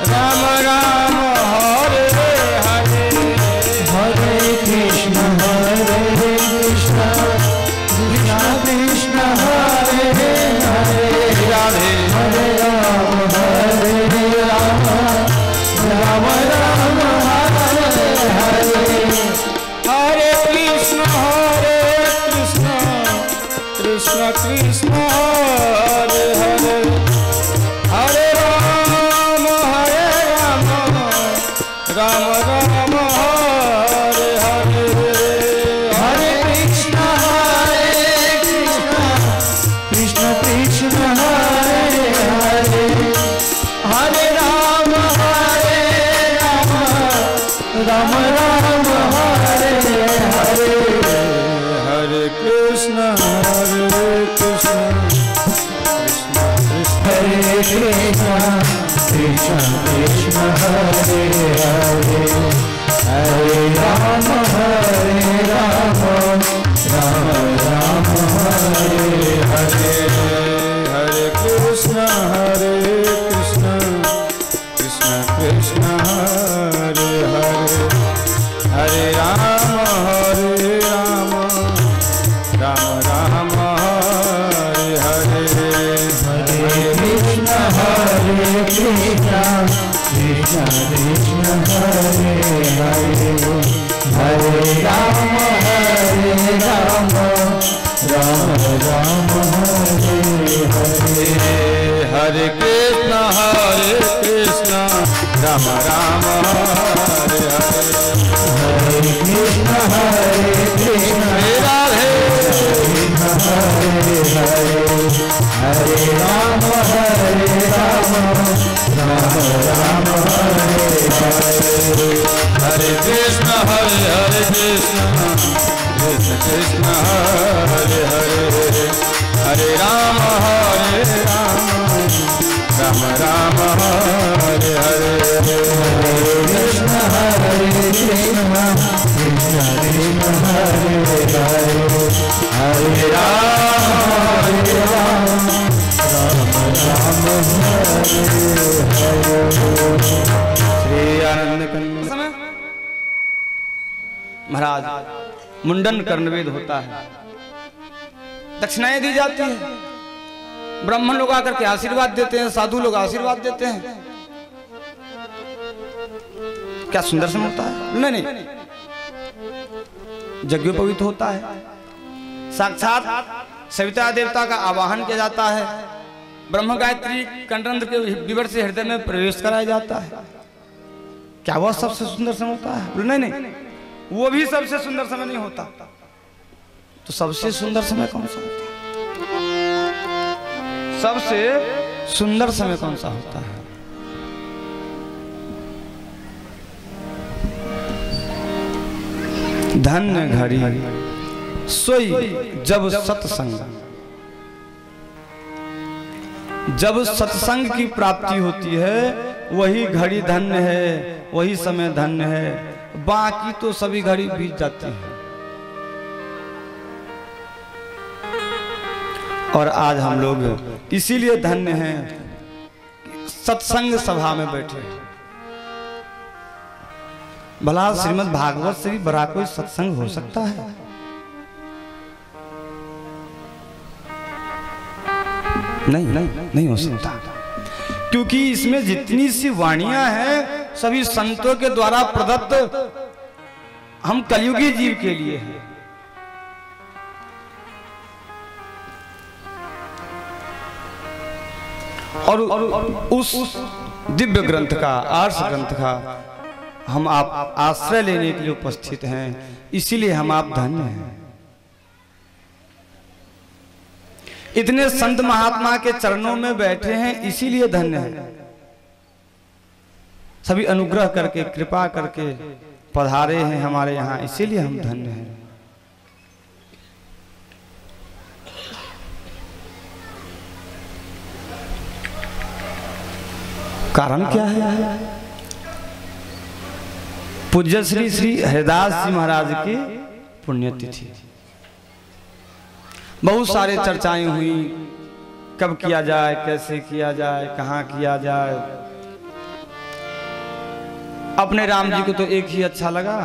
राम राम हरे हरे, हरे कृष्ण कृष्ण कृष्ण हरे हरे, राधे हरे राम राम राम हरे हरे, हरे कृष्ण कृष्ण कृष्ण हरे हरे, हरे राम राम राम हरे हरे, हरे कृष्ण कृष्ण कृष्ण हरे हरे, हरे राम राम राम हरे हरे, हरे कृष्ण कृष्ण कृष्ण हरे कृष्ण कृष्ण कृष्ण हरे हरे, हरे राम राम राम हरे हरे, हरे कृष्ण कृष्ण कृष्ण हरे हरे, हरे राम राम राम हरे हरे, हरे कृष्ण कृष्ण कृष्ण हरे हरे, हरे राम राम राम हरे हरे, हरे कृष्ण राम राम हरे हरे, हरे कृष्ण राधे हरे हरे, हरे राम राम राम हरे हरे, हरे कृष्ण कृष्ण कृष्ण हरे हरे, हरे राम राम राम हरे हरे, कृष्ण कृष्ण कृष्ण हरे हरे, हरे राम राम हरे हरे। श्री आनंद कंद समय महाराज मुंडन कर्णवेद होता है, दक्षिणाएं दी जाती है, ब्राह्मण लोग आकर के आशीर्वाद देते हैं, साधु लोग आशीर्वाद देते हैं। क्या सुंदर समय होता है। नहीं यज्ञोपवीत होता है, साक्षात सविता देवता का आवाहन किया जाता है, ब्रह्म गायत्री कंठरंध्र के विवर से हृदय में प्रवेश कराया जाता है। क्या वह सबसे सुंदर समय होता है? नहीं, वो भी सबसे सुंदर समय नहीं होता। तो सबसे सुंदर समय कौन सा होता है? सबसे सुंदर समय कौन सा होता है? धन्य घड़ी सोई जब सत्संग, जब सत्संग की प्राप्ति होती है वही घड़ी धन्य है, वही समय धन्य है। बाकी तो सभी घड़ी बीत जाती है। और आज हम लोग इसीलिए धन्य हैं सत्संग सभा में बैठे। भला श्रीमद् भागवत से भी बड़ा कोई सत्संग हो सकता है? नहीं हो सकता, क्योंकि इसमें जितनी सी वाणियां हैं सभी संतों के द्वारा प्रदत्त हम कलयुगी जीव के लिए है। और उस दिव्य ग्रंथ का, आर्ष ग्रंथ का हम आप आश्रय लेने के लिए उपस्थित हैं, इसीलिए हम आप धन्य हैं। इतने संत महात्मा के चरणों में बैठे हैं, इसीलिए धन्य हैं। सभी अनुग्रह करके, कृपा करके पधारे हैं हमारे यहाँ, इसीलिए हम धन्य हैं। कारण क्या है? पूज्य श्री श्री हरिदास जी महाराज की पुण्यतिथि। बहुत सारे चर्चाएं हुई, कब किया जाए, कैसे किया जाए, कहाँ किया जाए। अपने राम जी को तो एक ही अच्छा लगा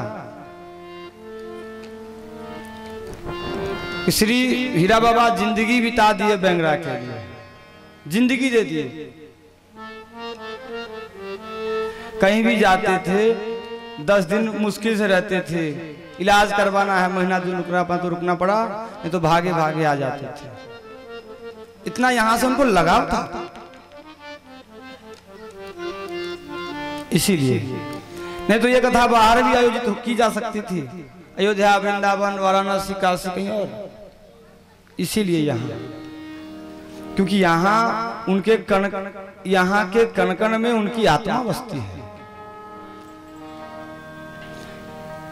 कि श्री हीरा बाबा जिंदगी बिता दिए बेंगरा के लिए, जिंदगी दे दिए। कहीं भी जाते थे 10 दिन मुश्किल से रहते थे, इलाज करवाना है महीना दिन रुकना पड़ा, नहीं तो भागे भागे आ जाते थे। इतना यहां से उनको लगाव था। इसीलिए नहीं तो ये कथा बाहर भी आयोजित की जा सकती थी, अयोध्या, वृंदावन, वाराणसी, काशी, कहीं और। इसीलिए यहाँ, क्योंकि यहाँ उनके यहाँ के कण में उनकी आत्मा बसती है।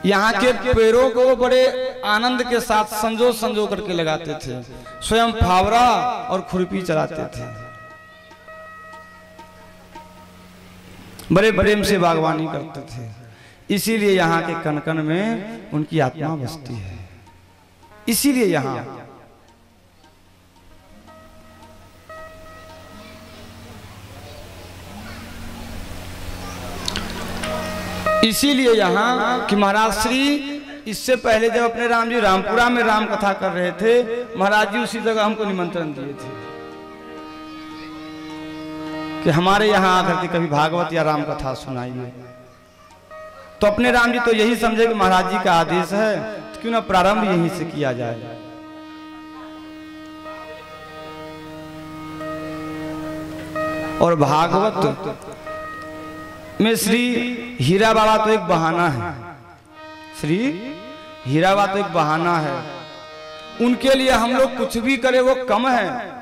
यहाँ के पेड़ों को बड़े आनंद के साथ संजो करके लगाते थे, स्वयं फावड़ा और खुरपी चलाते थे, बड़े प्रेम से बागवानी करते थे। इसीलिए यहाँ के कण में उनकी आत्मा बसती है। इसीलिए यहाँ इसीलिए यहाँ कि महाराज श्री इससे पहले जब अपने राम जी रामपुरा में राम कथा कर रहे थे, महाराज जी उसी जगह हमको निमंत्रण दिए थे कि हमारे यहाँ आकर के कभी भागवत या राम कथा सुनाइए। तो अपने राम जी तो यही समझे कि महाराज जी का आदेश है, तो क्यों ना प्रारंभ यहीं से किया जाए। और भागवत में श्री हीरा बाबा तो एक बहाना है, श्री हीरा बाबा तो एक बहाना है। उनके लिए हम लोग कुछ भी करें वो कम है।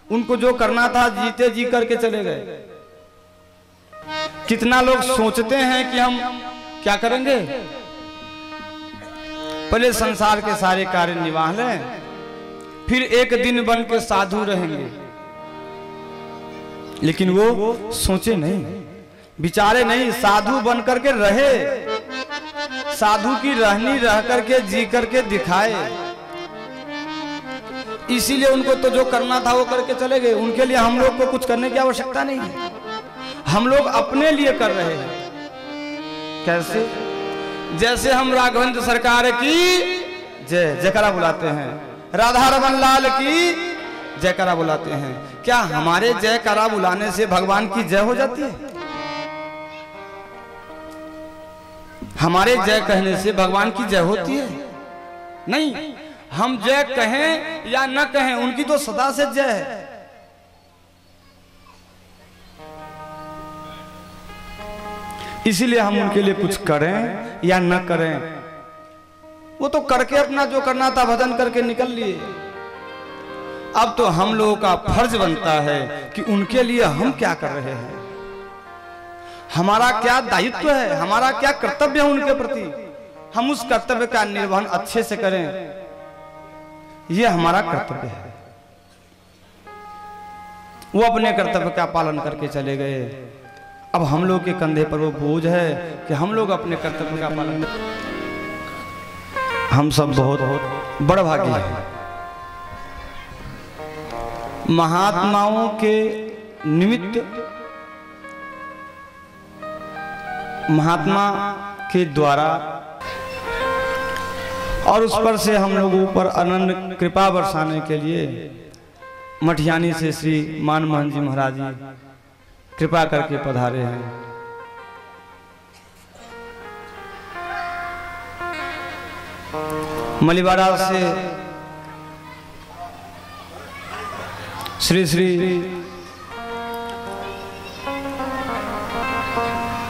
उनको जो करना था जीते जी करके चले गए। कितना लोग सोचते हैं कि हम क्या करेंगे, पहले संसार के सारे कार्य निभा लें, फिर एक दिन बन के साधु रहेंगे। लेकिन वो सोचे नहीं, विचारे नहीं, साधु बन करके रहे, साधु की रहनी रह करके जी करके दिखाए। इसीलिए उनको तो जो करना था वो करके चले गए। उनके लिए हम लोग को कुछ करने की आवश्यकता नहीं है, हम लोग अपने लिए कर रहे हैं। कैसे? जैसे हम राघवेंद्र सरकार की जय जयकारा बुलाते हैं, राधा रमन लाल की जयकारा बुलाते हैं। क्या हमारे जयकारा बुलाने से भगवान की जय हो जाती है? हमारे जय कहने से भगवान की जय होती है? नहीं। हम जय कहें या न कहें, उनकी तो सदा से जय है। इसीलिए हम उनके लिए कुछ करें या न करें, वो तो करके अपना जो करना था भजन करके निकल लिए। अब तो हम लोगों का फर्ज बनता है कि उनके लिए हम क्या कर रहे हैं, हमारा क्या दायित्व है, हमारा क्या कर्तव्य है उनके प्रति। हम उस कर्तव्य का निर्वहन अच्छे से करें, यह हमारा कर्तव्य है। वो अपने कर्तव्य का पालन करके चले गए। अब हम लोग के कंधे पर वो बोझ है कि हम लोग अपने कर्तव्य का पालन। हम सब बहुत बड़ भागी हैं। महात्माओं के निमित्त, महात्मा के द्वारा और उस पर से हम लोगों पर अनंत कृपा बरसाने के लिए मठियानी से श्री मानमोहन जी महाराज जी कृपा करके पधारे हैं। मलीवाड़ा से श्री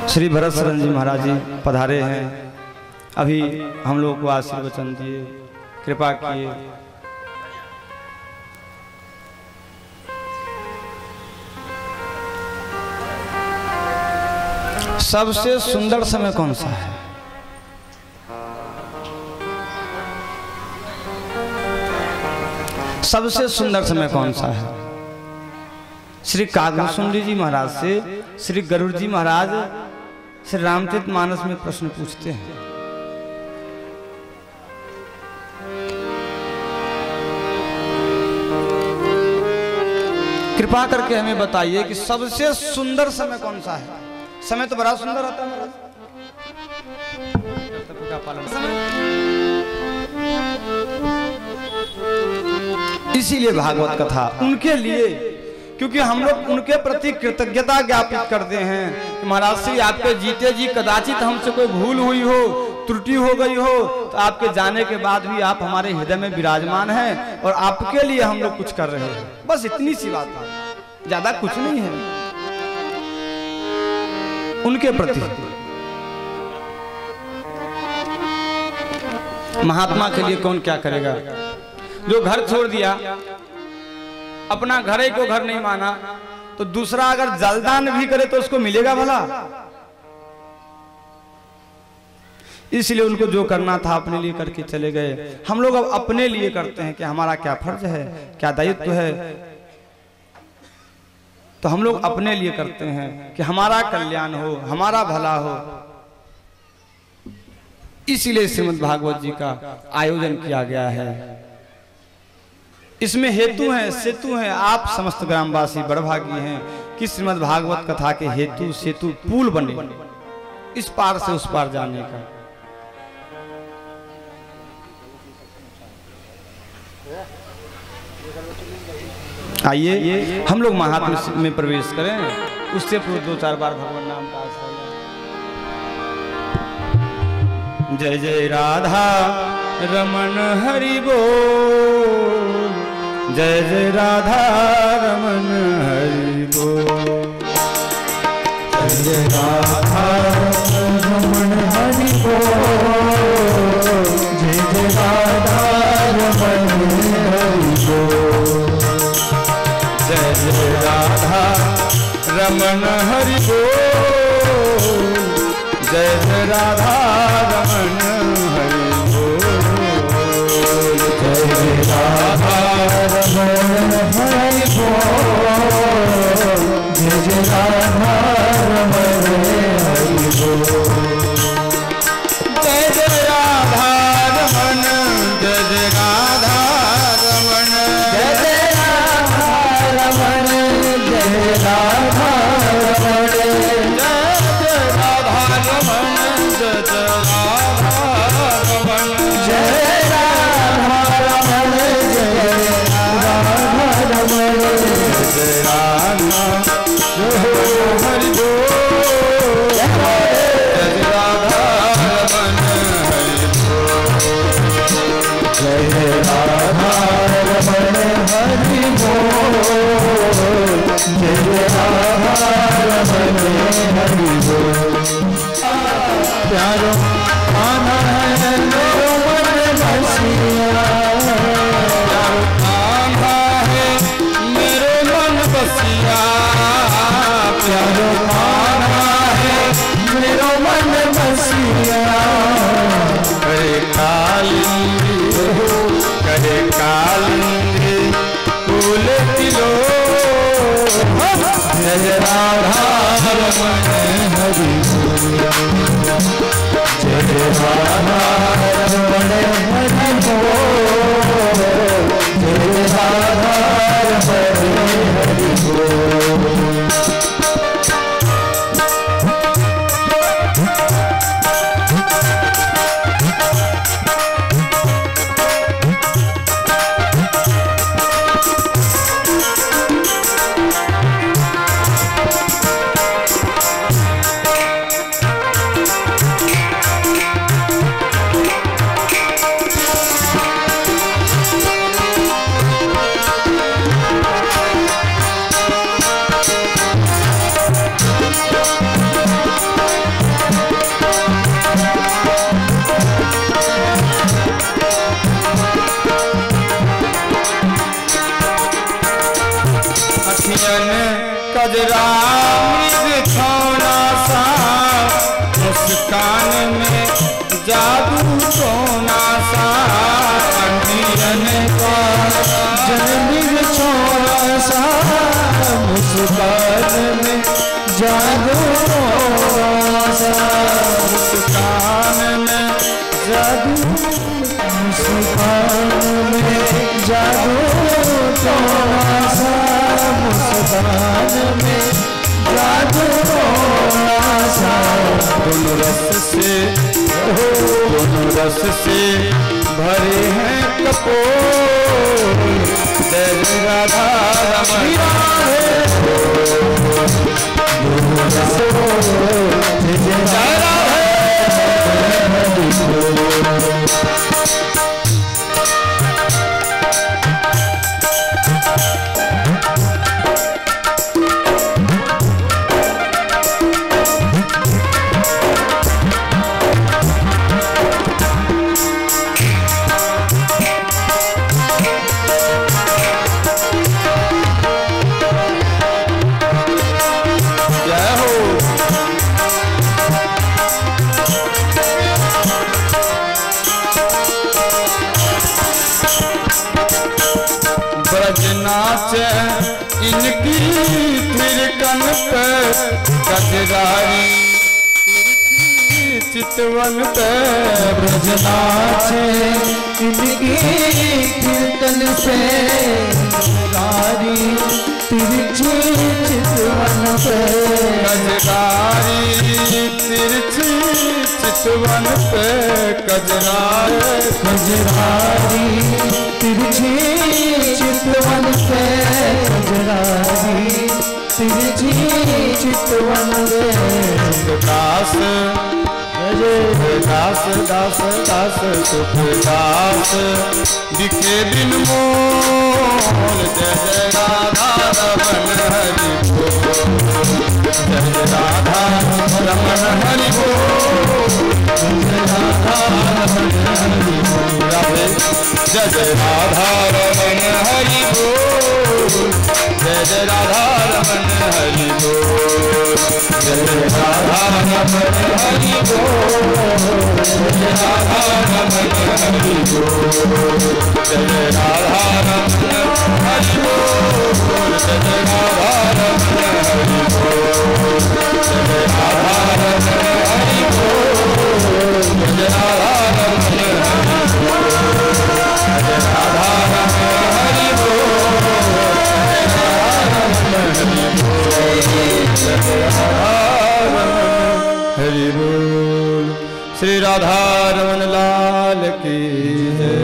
श्री भरत शरण जी महाराज जी पधारे हैं। अभी हम लोग को आशीर्वचन दिए, कृपा किए। सबसे सुंदर समय कौन सा है? सबसे सुंदर समय कौन सा है? श्री कागभूषुंडी जी महाराज से श्री गरुड़ जी महाराज श्री रामचरितमानस में प्रश्न पूछते हैं। कृपा करके हमें बताइए कि सबसे सुंदर समय कौन सा है? समय तो बड़ा सुंदर होता है महाराज, का पालन। इसीलिए भागवत कथा उनके लिए, क्योंकि हम लोग उनके प्रति कृतज्ञता ज्ञापित करते हैं कि महाराज श्री आपके जीते जी कदाचित हमसे कोई भूल हुई हो, त्रुटि हो गई हो, तो आपके जाने के बाद भी आप हमारे हृदय में विराजमान हैं और आपके लिए हम लोग कुछ कर रहे हैं। बस इतनी सी बात है, ज्यादा कुछ नहीं है उनके प्रति। महात्मा के लिए कौन क्या करेगा? जो घर छोड़ दिया, अपना घर ही को घर नहीं माना, तो दूसरा अगर जलदान भी करे तो उसको मिलेगा भला? इसलिए उनको जो करना था अपने लिए करके चले गए। हम लोग अब अपने लिए करते हैं कि हमारा क्या फर्ज है, क्या दायित्व है, तो हम लोग अपने लिए करते हैं कि हमारा कल्याण हो, हमारा भला हो। इसीलिए श्रीमद् भागवत जी का आयोजन किया गया है। इसमें हेतु है, सेतु है। आप समस्त ग्रामवासी बड़भागी हैं कि श्रीमद् भागवत कथा के हेतु सेतु पुल बने, इस पार से उस पार जाने का। आइए हम लोग महात्म्य में प्रवेश करें, उससे पूर्व 2-4 बार भगवान नाम का आश्रय। जय जय राधा रमन हरि बोल, जय जय राधा रमन हरि बोल, जय जय राधा रमन हरि बोल, जय जय राधा रमन हरि बोल, जय जय राधा रमन हरि बोल, जय जय राधा रमन हरि बोल, जय जय राधा रमन हरि बोल, जय जय राधा रमन हरि बोल, जय जय राधा रमन, जय जय राधा रमन, जय जय राधा रमन, जय जय राधा रमन, जय जय राधा रमन, जय जय राधा रमन, जय राधा रमन, जय राधा रमन, जय राधा हरि बोल, जय राधा रमन हरि बोल, जय राधा रमन हरि बोल, जय राधा रमन हरि बोल। प्यारो आना है मेरो मन बसिया, आंधा है मेरे मन बसिया, प्यारो आना है मेरो मन बसिया, करे कालिंदी करे कालिंदी फूल तिलो, जय राधा रमन हरि बोल, जय राधा रमन हरि बोल, जय राधा रमन हरि बोल। कजरा मृग छौना सा, मुस्कान में जादू सोना सा, अंधियन का जन्म छोड़ा सा, मुस्कान में जादू सा, मुस्कान में जादू, मुस्कान में जादू थोड़ा सा, मुस्कान में जादू थोड़ा सा, दोनों रस से भरे हैं कपोल। जय जय राधा रमण जय राधे। नाच इनकी थिरकन पे कजरारी चितवन पे। ब्रज नाच इनकी कीर्तन से कजरारी तिरछी चितवन पे। कजरारी तिरछी चितवन पे कजरारी तिरछी चितवन पे। कजरारी तिरछी चितवन पे। दास दास दास दास सुख दास दिखे दिन मोल। जय जय राधा रमन हरि बोल। जय जय राधा रमन हरि बोल। जय राधा रमन हरि बोल। जय जय राधा रमन हरि बोल। जय जय राधा रमन हरि बोल। जय जय राधा रमन हरि बोल। जय राधा रमन हरि बोल। जय राधा रमन हरि बोल। जय राधा रमन हरि बोल। जय राधा रमन हरि बोल। जय राधा रमन हरि बोल। जय राधा रमन हरि बोल। श्री राधा रमन लाल की जय।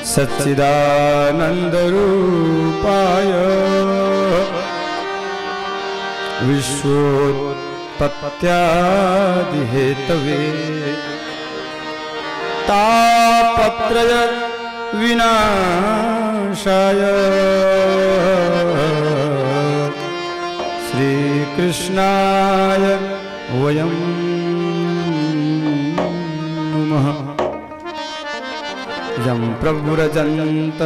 सच्चिदानंद रूपाय विश्वोत्पत्त्यादि हेतवे तापत्रय विनाशाय श्री कृष्णाय वयं नमः। यं प्रव्रजन्त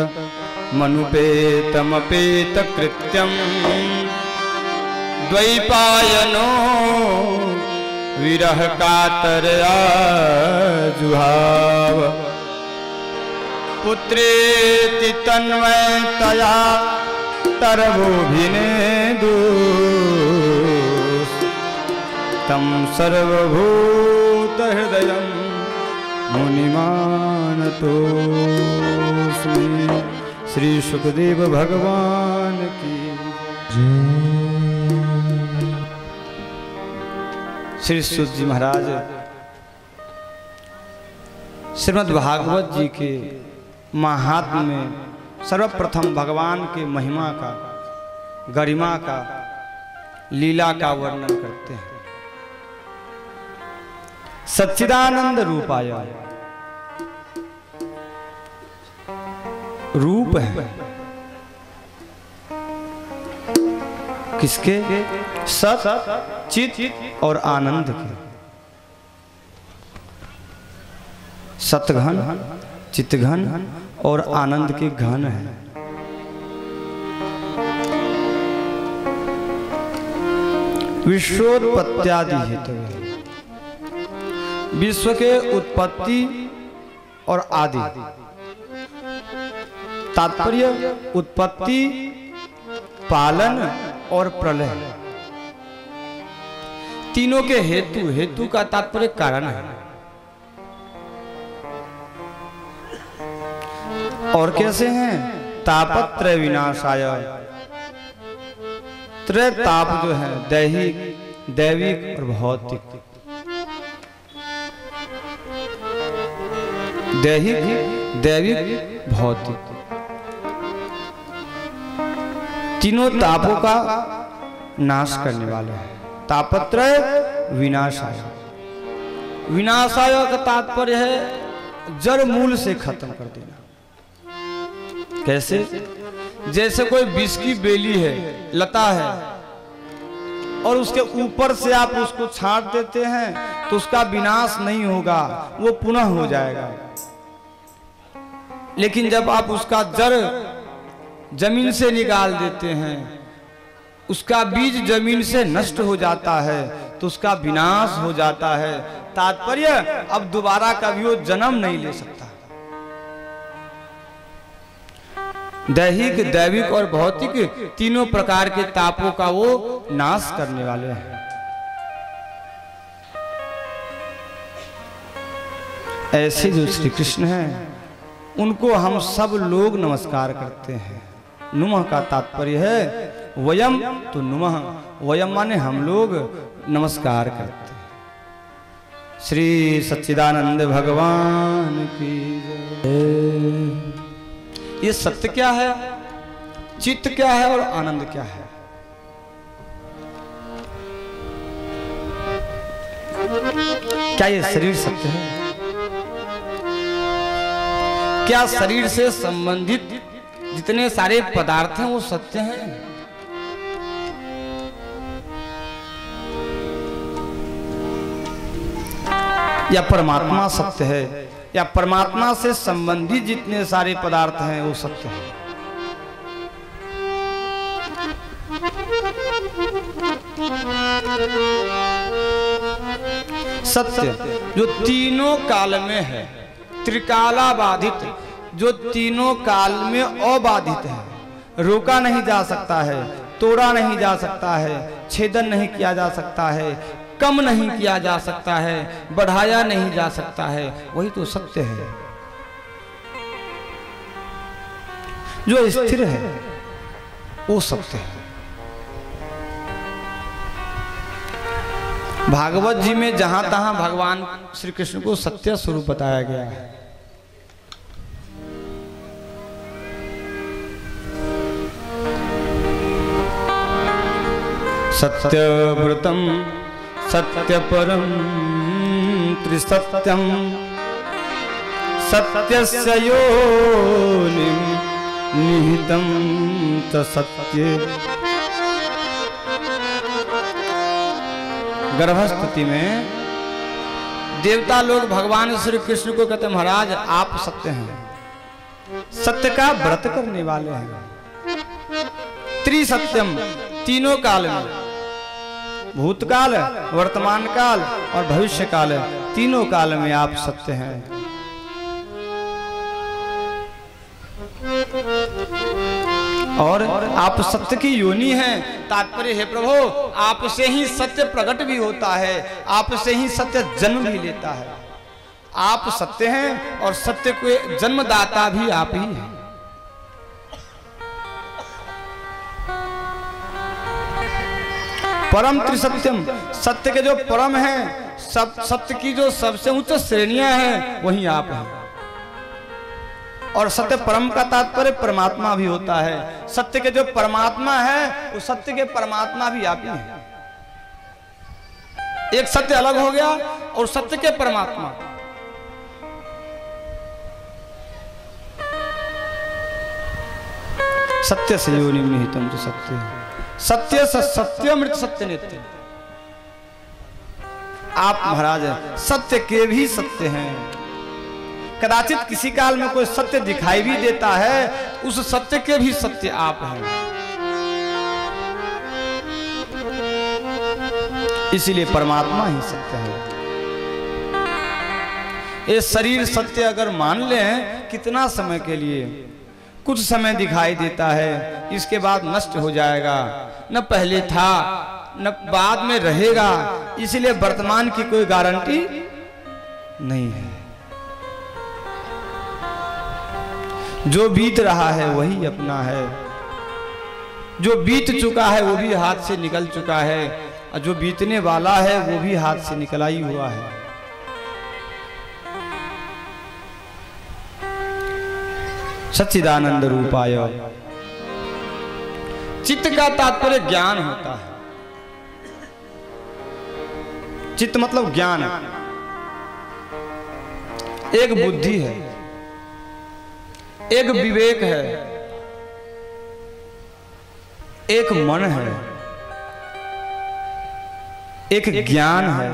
मनुपेतमपेत कृत्यं द्वैपायनो विरह कातरया जुहाव। पुत्रेति तन्मयतया तरवोभिनेदु तं सर्वभूतहृदयं मुनिमानतोऽस्मि। श्री सुखदेव भगवान की श्री सुत जी महाराज श्रीमद् भागवत जी के महात्म्य में सर्वप्रथम भगवान के महिमा का, गरिमा का, लीला का वर्णन करते हैं। सच्चिदानंद रूपाय रूप है किसके? सत, चित और आनंद के। सतघन, चितघन और आनंद के घन है। विश्वोत्पत्त्यादि हेतु, विश्व के उत्पत्ति और आदि। तात्पर्य उत्पत्ति, पालन और प्रलय, तीनों के हेतु। हेतु का तात्पर्य कारण है। और कैसे हैं? तापत्रय विनाशाय, त्रय ताप जो है दैहिक, दैविक और भौतिक। दैहिक, दैविक, भौतिक, तीनों तापों का नाश करने वाले हैं। तापत्रय विनाशाय। विनाशाय का तात्पर्य है जड़ मूल से खत्म कर देना। कैसे? जैसे कोई विष की बेली है, लता है, और उसके ऊपर से आप उसको छांट देते हैं तो उसका विनाश नहीं होगा, वो पुनः हो जाएगा। लेकिन जब आप उसका जड़ जमीन से निकाल देते हैं, उसका बीज जमीन से नष्ट हो जाता है तो उसका विनाश हो जाता है। तात्पर्य अब दोबारा कभी वो जन्म नहीं ले सकता। दैहिक, दैविक और भौतिक तीनों प्रकार के तापों का वो नाश करने वाले हैं। ऐसे जो श्री कृष्ण हैं उनको हम सब लोग नमस्कार करते हैं। नुमः का तात्पर्य है वयम, तो नुमः, वयम माने हम लोग नमस्कार करते हैं। श्री सच्चिदानंद भगवान की जय। ये सत्य क्या है, चित्त क्या है और आनंद क्या है? क्या ये शरीर सत्य है? क्या शरीर से संबंधित जितने सारे पदार्थ हैं वो सत्य हैं? या परमात्मा सत्य है? या परमात्मा से संबंधित जितने सारे पदार्थ हैं वो सत्य है? सत्य जो तीनों काल में है, त्रिकाला बाधित, जो तीनों काल में अबाधित है, रोका नहीं जा सकता है, तोड़ा नहीं जा सकता है, छेदन नहीं किया जा सकता है, कम नहीं किया जा सकता है, बढ़ाया नहीं जा सकता है, वही तो सत्य है। जो स्थिर है वो सत्य है। भागवत जी में जहां तहां भगवान श्री कृष्ण को सत्य स्वरूप बताया गया है। सत्यव्रतम सत्यपरम त्रिसत्यम सत्यस्य योनिं निहितं च सत्ये। गर्भस्तुति में देवता लोग भगवान श्री कृष्ण को कहते महाराज आप सत्य हैं, सत्य का व्रत करने वाले हैं। त्रिसत्यम, तीनों काल में, भूतकाल, वर्तमान काल और भविष्य काल, तीनों काल में आप सत्य हैं। और आप सत्य की योनि हैं। तात्पर्य है प्रभु आपसे ही सत्य प्रकट भी होता है, आपसे ही सत्य जन्म भी लेता है। आप सत्य हैं और सत्य के जन्मदाता भी आप ही हैं। परम त्रिसत्यम, सत्य के जो परम हैं, सत्य की जो सबसे उच्च श्रेणियां हैं वही आप हैं। और सत्य परम का तात्पर्य परमात्मा भी होता है। सत्य के जो परमात्मा है वो सत्य के परमात्मा भी आप ही हैं। एक सत्य अलग हो गया और सत्य के परमात्मा। सत्य से योनिं निहितं च सत्ये, सत्य से सत्यमृत सत्य नित्य। आप महाराज सत्य के भी सत्य हैं। कदाचित किसी काल में कोई सत्य दिखाई भी देता है, उस सत्य के भी सत्य आप हैं। इसीलिए परमात्मा ही सत्य है। ये शरीर सत्य अगर मान लें कितना समय के लिए, कुछ समय दिखाई देता है, इसके बाद नष्ट हो जाएगा। न पहले था न बाद में रहेगा, इसलिए वर्तमान की कोई गारंटी नहीं है। जो बीत रहा है वही अपना है, जो बीत चुका है वो भी हाथ से निकल चुका है, और जो बीतने वाला है वो भी हाथ से निकला ही हुआ है। सच्चिदानंद रूपाय। चित्त का तात्पर्य ज्ञान होता है। चित्त मतलब ज्ञान। एक बुद्धि है, एक विवेक है, एक मन है, एक ज्ञान है,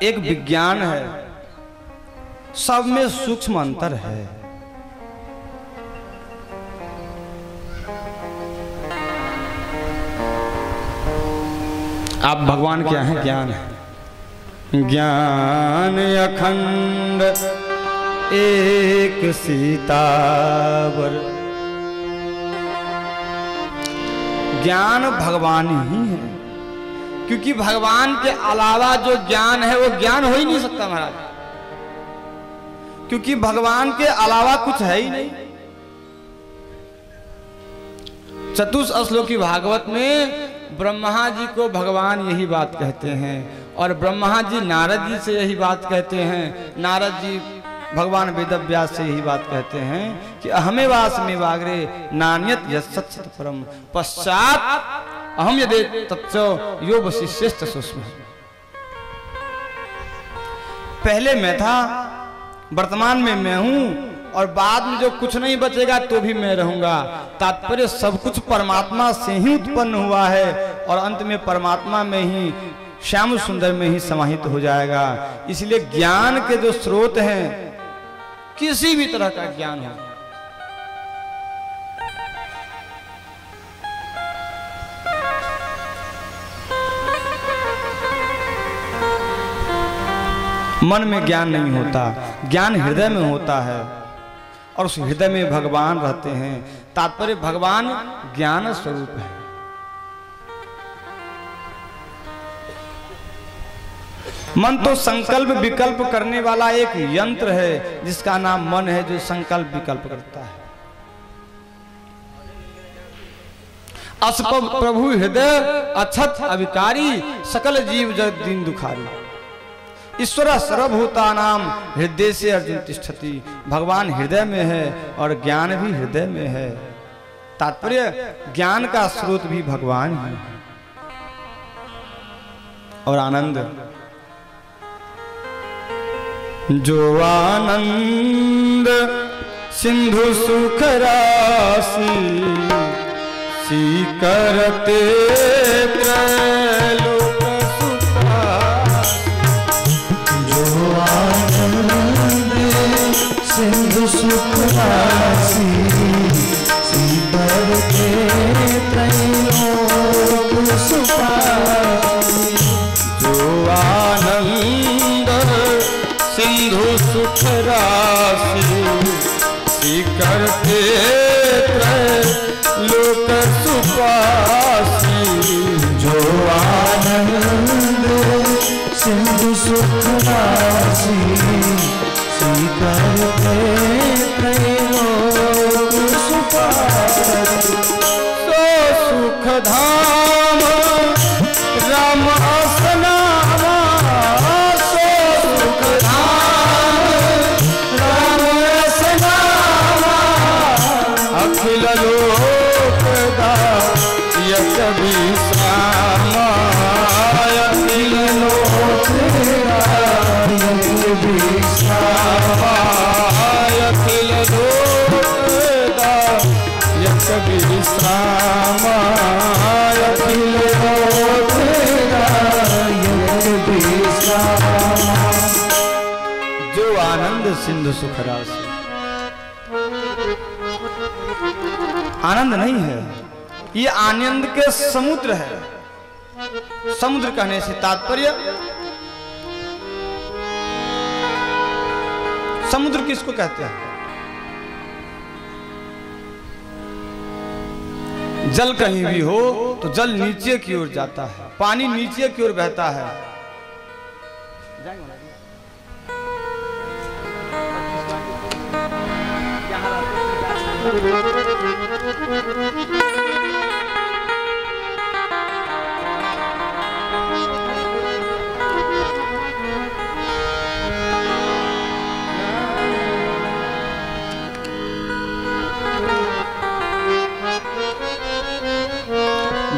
एक विज्ञान है। सब में सूक्ष्म अंतर है। आप भगवान क्या है? ज्ञान है। ज्ञान अखंड एक सीतावर। ज्ञान भगवान ही है, क्योंकि भगवान के अलावा जो ज्ञान है वो ज्ञान हो ही नहीं सकता महाराज, क्योंकि भगवान के अलावा कुछ है ही नहीं। चतुश्लोकी भागवत में ब्रह्मा जी को भगवान यही बात कहते हैं, और ब्रह्मा जी नारद जी से यही बात कहते हैं, नारद जी भगवान वेदव्यास से यही बात कहते हैं कि अहमे वास्मे वाग्रे नान्यत यत् सत् परम पश्चात अहम यदे तत्सो यो वशिष्ठ सुष्म। पहले मैं था, वर्तमान में मैं हूं, और बाद में जो कुछ नहीं बचेगा तो भी मैं रहूंगा। तात्पर्य सब कुछ परमात्मा से ही उत्पन्न हुआ है, और अंत में परमात्मा में ही, श्याम सुंदर में ही समाहित हो जाएगा। इसलिए ज्ञान के जो स्रोत हैं, किसी भी तरह का ज्ञान हो, मन में ज्ञान नहीं होता, ज्ञान हृदय में होता है, और उस हृदय में भगवान रहते हैं। तात्पर्य भगवान ज्ञान स्वरूप है। मन तो संकल्प विकल्प करने वाला एक यंत्र है, जिसका नाम मन है, जो संकल्प विकल्प करता है। असप प्रभु हृदय अछत अविकारी, सकल जीव जग दीन दुखारी। ईश्वर सर्वभूता नाम हृदय से अर्जुन तिष्ठति। भगवान हृदय में है और ज्ञान भी हृदय में है। तात्पर्य ज्ञान का स्रोत भी भगवान ही है। और आनंद, जो आनंद सिंधु सुख राशि, सी करते त्रैलोक सुखासि। जो आनंद सिंधु सुख राशि, सी करते त्रैलोक सुखासि। जो आनंद सिंधु सुख राशि, सी करते त्रैलोक सुखासि। जो आनंद सिंधु सुख राशि, सी करते त्रैलोक सुखासि। सो सुख धाम राम असनामा, सो सुख धाम राम असनामा। अखिल लोक दायक विश्रामा, अखिल लोक दायक विश्रामा, अखिल लोक दायक विश्रामा, अखिल लोक दायक विश्रामा। जो आनंद सिंधु सुख राशि। आनंद नहीं है, ये आनंद के समुद्र है। समुद्र कहने से तात्पर्य, समुद्र किसको कहते हैं? जल कहीं भी हो तो जल नीचे की ओर जाता है, पानी नीचे की ओर बहता है।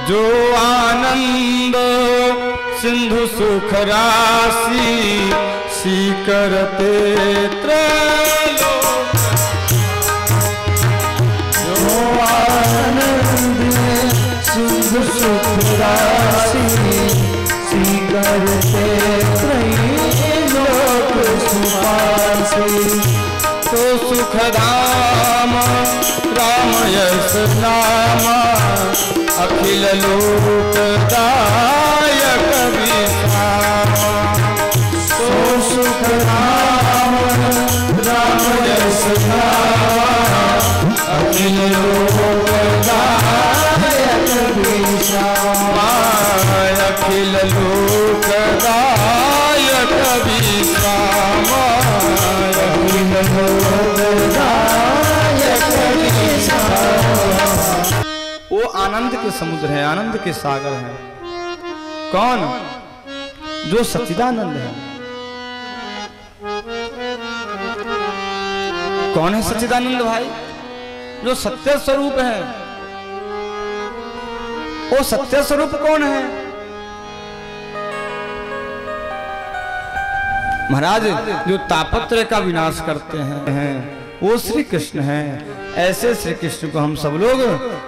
जो आनंद सिंधु सुख राशि सीकरते त्रैलोक। जो आनंद सिंधु सुख राशि सीकरते त्रैलोक सुवासी। तो सुखधाम राम यश नाम अखिल लोकदायक विश्राम। तो सुखधाम राम यश नाम अखिल लोकदायक विश्राम। अखिल लोकदायक विश्राम। अखिल लोकदायक विश्राम। वो आनंद के समुद्र है, आनंद के सागर है। कौन? जो सच्चिदानंद है। कौन है सच्चिदानंद भाई? जो सत्य स्वरूप है। वो सत्य स्वरूप कौन है? महाराज जो तापत्रय का विनाश करते हैं वो श्री कृष्ण हैं। ऐसे श्री कृष्ण को हम सब लोग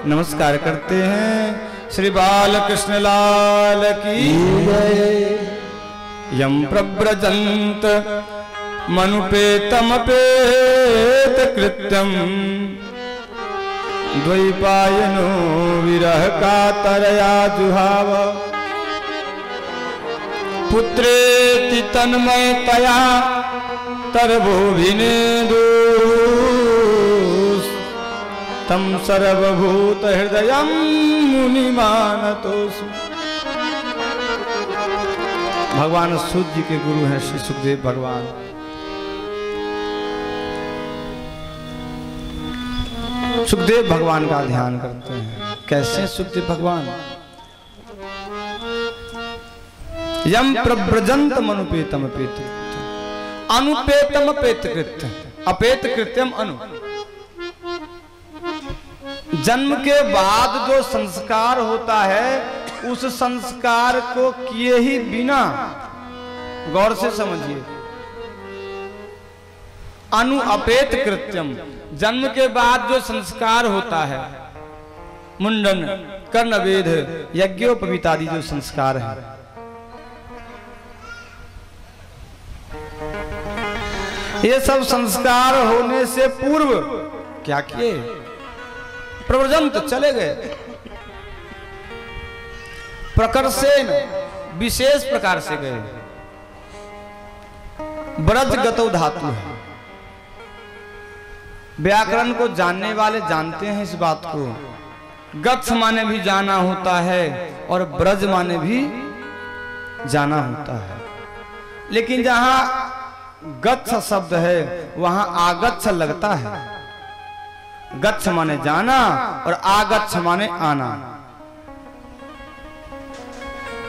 नमस्कार करते हैं। श्री बाल कृष्ण लाल की जय। यम प्रव्रजंत मनुपेतमपेत कृत्यम द्वैपायनो विरह कातरया जुहाव। पुत्रेति तन्मयतया तरवोभिनेदु तम सर्वभूत हृदयं मुनिमानतोऽस्मि। भगवान सूत जी के गुरु हैं श्री सुखदेव भगवान। सुखदेव भगवान का ध्यान करते हैं। कैसे सुखदेव भगवान? यम प्रव्रजंत मनुपेतम अपेत अनुपेतम अपेत कृत्य अपेत कृत्यम अनु। जन्म के बाद जो संस्कार होता है उस संस्कार को किए ही बिना, गौर से समझिए, अनु अपेत कृत्यम। जन्म के बाद जो संस्कार होता है, मुंडन, कर्णवेद, यज्ञोपवीतादि जो संस्कार है, ये सब संस्कार होने से पूर्व क्या किए? प्रव्रजंत चले गए। प्रकर्षेण विशेष प्रकार से गए। ब्रज गतौ धातु है। व्याकरण को जानने वाले जानते हैं इस बात को। गच्छ माने भी जाना होता है और ब्रज माने भी जाना होता है। लेकिन जहां गच्छ शब्द है वहां आगच्छ लगता है। गच्छ माने जाना और आगच्छ माने आना।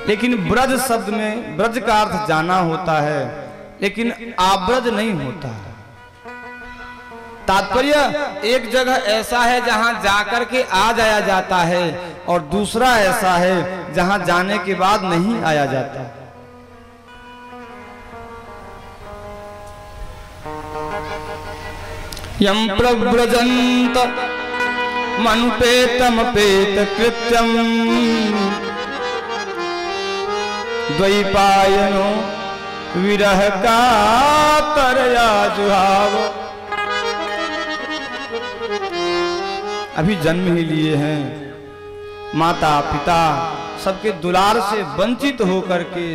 लेकिन ब्रज शब्द में ब्रज का अर्थ जाना होता है, लेकिन आब्रज नहीं होता है। तात्पर्य एक जगह ऐसा है जहां जाकर के आ जाया जाता है और दूसरा ऐसा है जहां जाने के बाद नहीं आया जाता। यम प्रव्रजंत मनुपेतमपेत कृत्यम द्वैपायनो विरह कातरया जुहाव। अभी जन्म ही लिए हैं, माता पिता सबके दुलार से वंचित होकर के,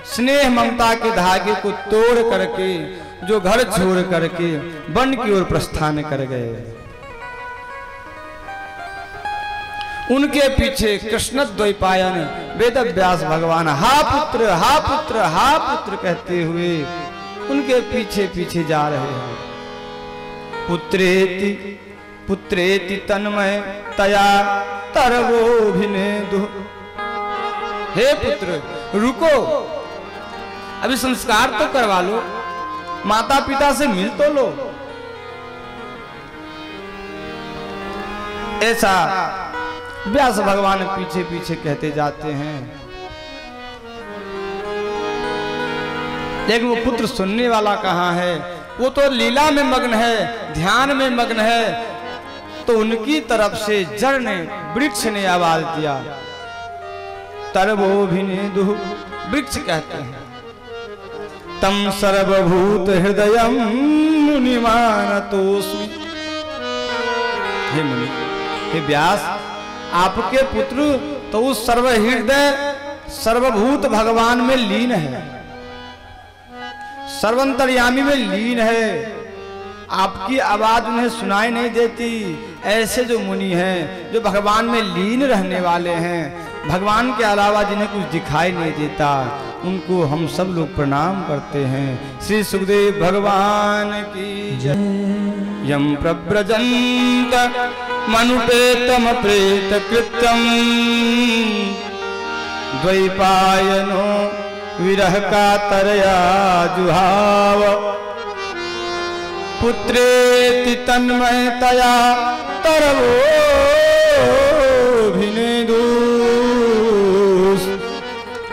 स्नेह ममता के धागे को तोड़ करके, जो घर छोड़ करके वन की ओर प्रस्थान कर गए, उनके पीछे कृष्ण द्वैपायन वेद व्यास भगवान हा पुत्र हा पुत्र हा पुत्र कहते हुए उनके पीछे पीछे जा रहे हैं। पुत्रेति पुत्रेति तन्मय तया तरवोभिनेदु। हे पुत्र रुको, अभी संस्कार तो करवा लो, माता पिता से मिल तो लो। ऐसा व्यास भगवान पीछे पीछे कहते जाते हैं, लेकिन वो पुत्र सुनने वाला कहाँ है? वो तो लीला में मग्न है, ध्यान में मग्न है। तो उनकी तरफ से जड़ ने, वृक्ष ने आवाज दिया, तरवोभिनेदु, वृक्ष कहते हैं, तम सर्वभूत हृदयम मुनिमानतोस्मि। हे मुनि, हे व्यास, आपके पुत्र तो उस सर्वहृदय सर्वभूत भगवान में लीन है, सर्वंतर्यामी में लीन है। आपकी आवाज उन्हें सुनाई नहीं देती। ऐसे जो मुनि हैं, जो भगवान में लीन रहने वाले हैं, भगवान के अलावा जिन्हें कुछ दिखाई नहीं देता, उनको हम सब लोग प्रणाम करते हैं। श्री सुखदेव भगवान की जय। यम प्रव्रजंत मनुपेतम प्रेत कृत्यम द्वैपायनो विरह का तरया जुहाव पुत्रेति तन्मयतया तरवोभिनेदु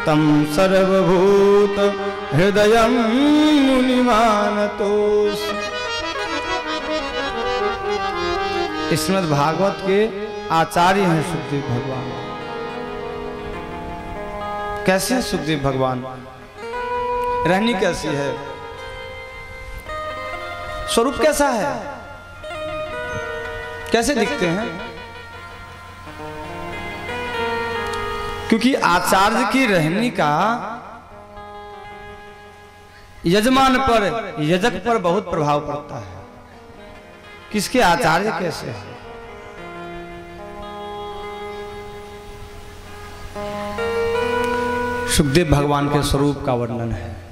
तम सर्वभूत हृदयं मुनिमानतोस। श्रीमद् भागवत के आचार्य हैं सुखदेव भगवान। कैसे हैं सुखदेव भगवान? रहनी कैसी है? स्वरूप कैसा है? कैसे दिखते हैं? क्योंकि आचार्य की रहनी का यजमान पर, यजक पर बहुत प्रभाव पड़ता है। किसके आचार्य कैसे है? सुखदेव भगवान के स्वरूप का वर्णन है।